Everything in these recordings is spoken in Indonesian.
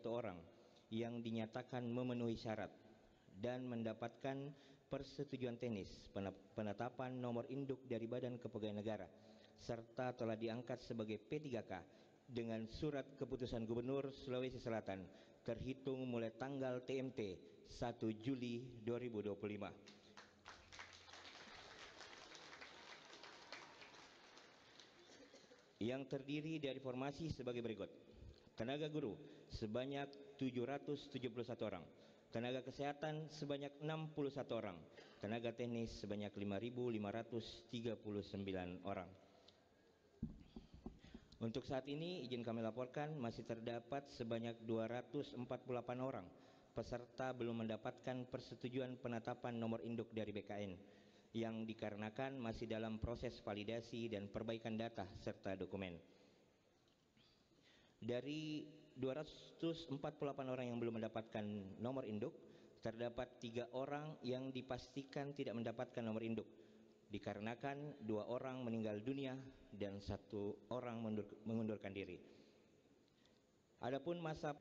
orang yang dinyatakan memenuhi syarat dan mendapatkan persetujuan teknis penetapan nomor induk dari Badan Kepegawaian Negara serta telah diangkat sebagai P3K dengan surat keputusan Gubernur Sulawesi Selatan terhitung mulai tanggal TMT 1 Juli 2025. Yang terdiri dari formasi sebagai berikut: tenaga guru sebanyak 771 orang, tenaga kesehatan sebanyak 61 orang, tenaga teknis sebanyak 5.539 orang. Untuk saat ini izin kami laporkan masih terdapat sebanyak 248 orang peserta belum mendapatkan persetujuan penetapan nomor induk dari BKN yang dikarenakan masih dalam proses validasi dan perbaikan data serta dokumen. Dari 248 orang yang belum mendapatkan nomor induk, terdapat 3 orang yang dipastikan tidak mendapatkan nomor induk dikarenakan 2 orang meninggal dunia dan 1 orang mengundurkan diri. Adapun masa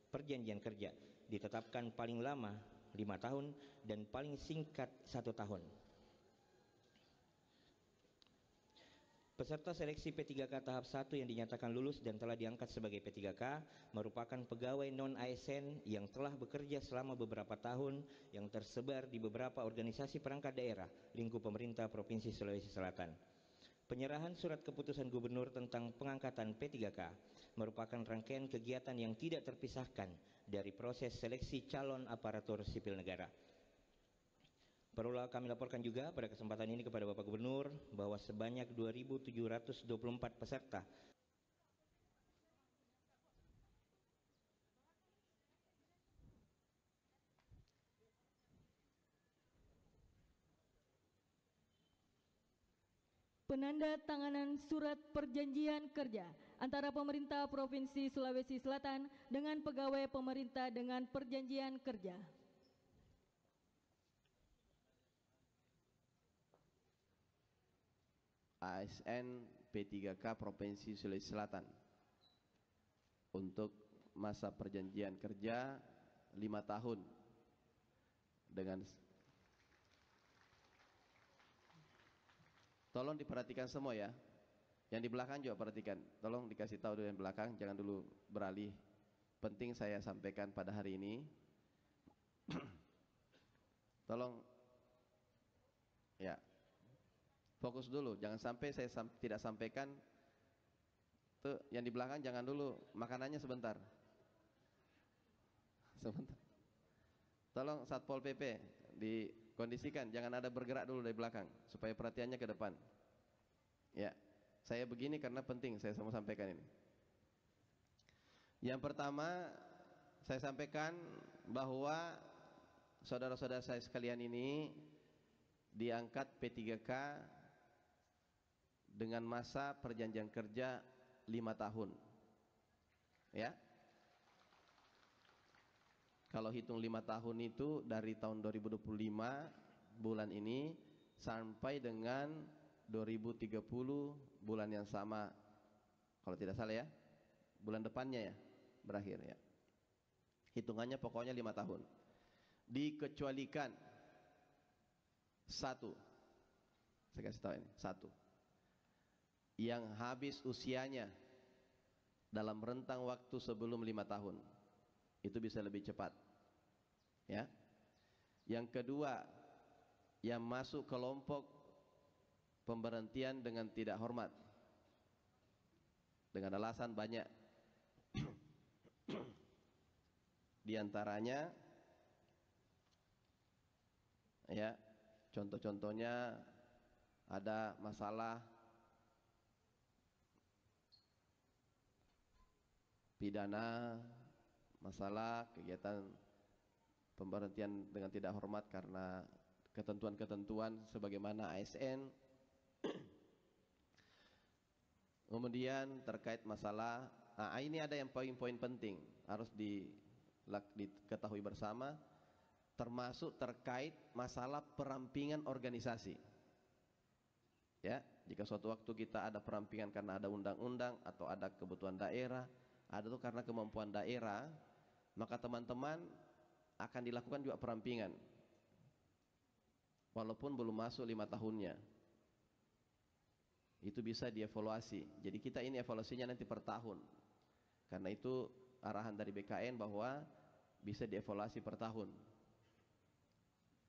perjanjian kerja ditetapkan paling lama 5 tahun dan paling singkat 1 tahun. Peserta seleksi P3K tahap 1 yang dinyatakan lulus dan telah diangkat sebagai P3K merupakan pegawai non-ASN yang telah bekerja selama beberapa tahun yang tersebar di beberapa organisasi perangkat daerah lingkup pemerintah Provinsi Sulawesi Selatan. Penyerahan surat keputusan Gubernur tentang pengangkatan P3K merupakan rangkaian kegiatan yang tidak terpisahkan dari proses seleksi calon aparatur sipil negara. Perlulah kami laporkan juga pada kesempatan ini kepada Bapak Gubernur bahwa sebanyak 2.724 peserta penandatanganan surat perjanjian kerja antara pemerintah Provinsi Sulawesi Selatan dengan pegawai pemerintah dengan perjanjian kerja. ASN P3K Provinsi Sulawesi Selatan untuk masa perjanjian kerja 5 tahun dengan tolong diperhatikan semua ya, yang di belakang juga perhatikan, tolong dikasih tahu dulu yang belakang, jangan dulu beralih, penting saya sampaikan pada hari ini. Tolong ya, fokus dulu, jangan sampai saya tidak sampaikan tuh yang di belakang, jangan dulu makanannya sebentar. Sebentar. Tolong Satpol PP dikondisikan, jangan ada bergerak dulu dari belakang supaya perhatiannya ke depan. Ya, saya begini karena penting saya mau sampaikan ini. Yang pertama saya sampaikan bahwa saudara-saudara saya sekalian ini diangkat P3K dengan masa perjanjian kerja 5 tahun ya. Kalau hitung 5 tahun itu dari tahun 2025 bulan ini sampai dengan 2030 bulan yang sama, kalau tidak salah ya, bulan depannya ya berakhir ya. Hitungannya pokoknya 5 tahun. Dikecualikan satu, saya kasih tahu ini, satu yang habis usianya dalam rentang waktu sebelum 5 tahun, itu bisa lebih cepat ya. Yang kedua, yang masuk kelompok pemberhentian dengan tidak hormat dengan alasan banyak. Di antaranya ya, contoh-contohnya ada masalah pidana, masalah kegiatan pemberhentian dengan tidak hormat karena ketentuan-ketentuan sebagaimana ASN. Kemudian terkait masalah, ini ada yang poin-poin penting harus diketahui bersama, termasuk terkait masalah perampingan organisasi. Ya, jika suatu waktu kita ada perampingan karena ada undang-undang atau ada kebutuhan daerah ada tuh karena kemampuan daerah, maka teman-teman akan dilakukan juga perampingan walaupun belum masuk 5 tahunnya. Itu bisa dievaluasi. Jadi kita ini evaluasinya nanti per tahun. Karena itu arahan dari BKN bahwa bisa dievaluasi per tahun.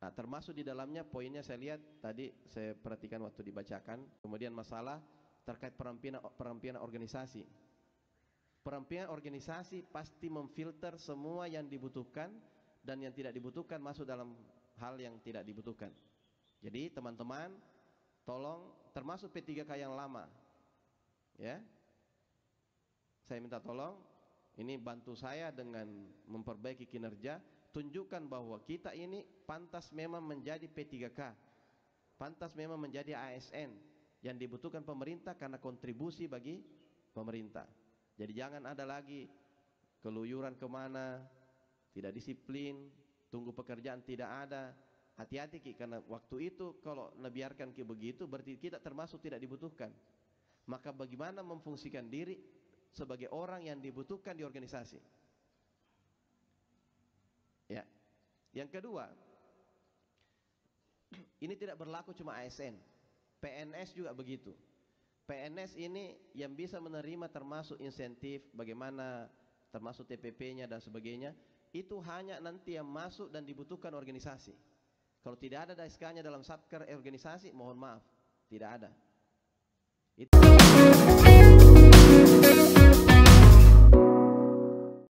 Nah, termasuk di dalamnya poinnya saya lihat tadi, saya perhatikan waktu dibacakan, kemudian masalah terkait perampinan organisasi. Perampinan organisasi pasti memfilter semua yang dibutuhkan dan yang tidak dibutuhkan masuk dalam hal yang tidak dibutuhkan. Jadi teman-teman tolong, termasuk P3K yang lama, ya, saya minta tolong ini bantu saya dengan memperbaiki kinerja. Tunjukkan bahwa kita ini pantas memang menjadi P3K, pantas memang menjadi ASN yang dibutuhkan pemerintah karena kontribusi bagi pemerintah. Jadi jangan ada lagi keluyuran kemana, tidak disiplin, tunggu pekerjaan tidak ada. Hati-hati Ki, karena waktu itu kalau biarkan Ki begitu berarti kita termasuk tidak dibutuhkan. Maka bagaimana memfungsikan diri sebagai orang yang dibutuhkan di organisasi. Ya. Yang kedua, ini tidak berlaku cuma ASN, PNS juga begitu. PNS ini yang bisa menerima termasuk insentif, bagaimana termasuk TPP-nya dan sebagainya, itu hanya nanti yang masuk dan dibutuhkan organisasi. Kalau tidak ada SK-nya dalam satker organisasi, mohon maaf, tidak ada. Itu